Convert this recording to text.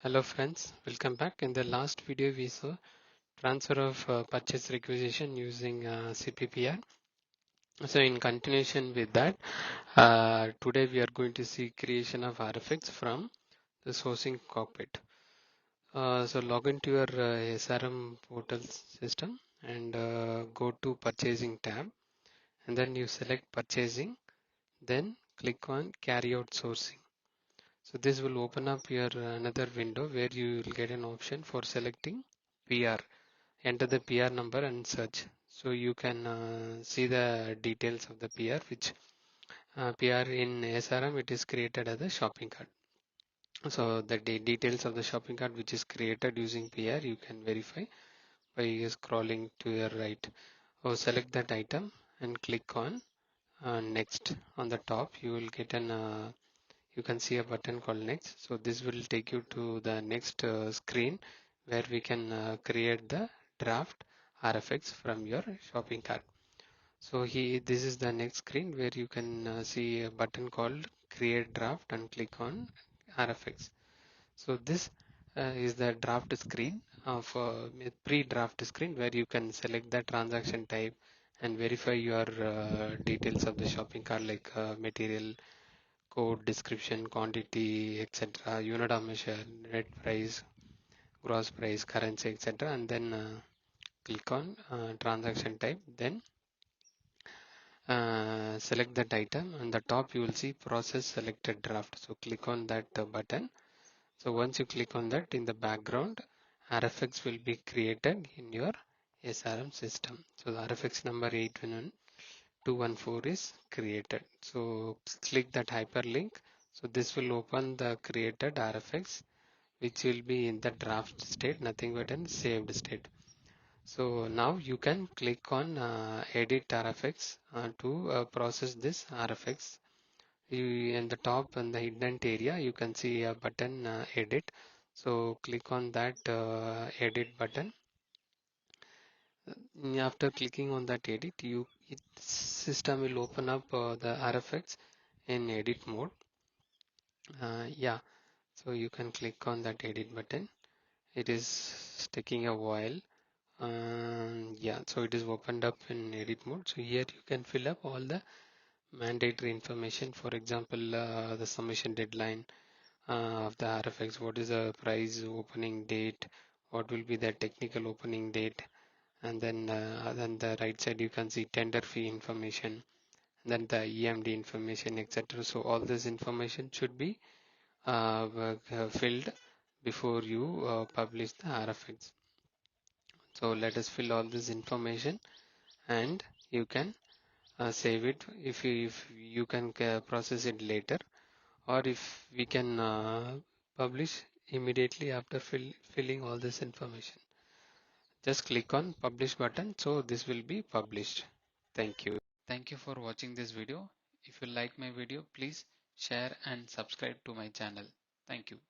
Hello friends, welcome back. In the last video we saw transfer of purchase requisition using CPPR. So in continuation with that, today we are going to see creation of RFX from the sourcing cockpit. So log into your SRM portal system and go to purchasing tab, and then you select purchasing, then click on carry out sourcing. So this will open up your another window where you will get an option for selecting PR. Enter the PR number and search. So you can see the details of the PR, which PR in SRM it is created as a shopping cart. So the details of the shopping cart which is created using PR you can verify by scrolling to your right. Or select that item and click on next. On the top you will get an you can see a button called next. So this will take you to the next screen where we can create the draft RFX from your shopping cart. So this is the next screen where you can see a button called create draft and click on RFX. So this is the draft screen of pre-draft screen where you can select the transaction type and verify your details of the shopping cart like material, code, description, quantity, etc., unit of measure, net price, gross price, currency, etc., and then click on transaction type, then select that item. On the top you will see process selected draft, so click on that button. So once you click on that, in the background RFX will be created in your SRM system. So the RFX number 811214 is created. So click that hyperlink. So this will open the created RFX, which will be in the draft state, nothing but in saved state. So now you can click on edit RFX to process this RFX. In the top and the indent area you can see a button edit. So click on that edit button. After clicking on that edit, system will open up the RFX in edit mode. Yeah, so you can click on that edit button. It is taking a while. Yeah, so it is opened up in edit mode. So here you can fill up all the mandatory information. For example, the submission deadline of the RFX, what is the price opening date, what will be the technical opening date, and then on the right side you can see tender fee information, and then the EMD information, etc. So all this information should be filled before you publish the RFX. So let us fill all this information and you can save it if you can process it later, or if we can publish immediately after filling all this information. Just click on publish button, so this will be published. Thank you. Thank you for watching this video. If you like my video, please share and subscribe to my channel. Thank you.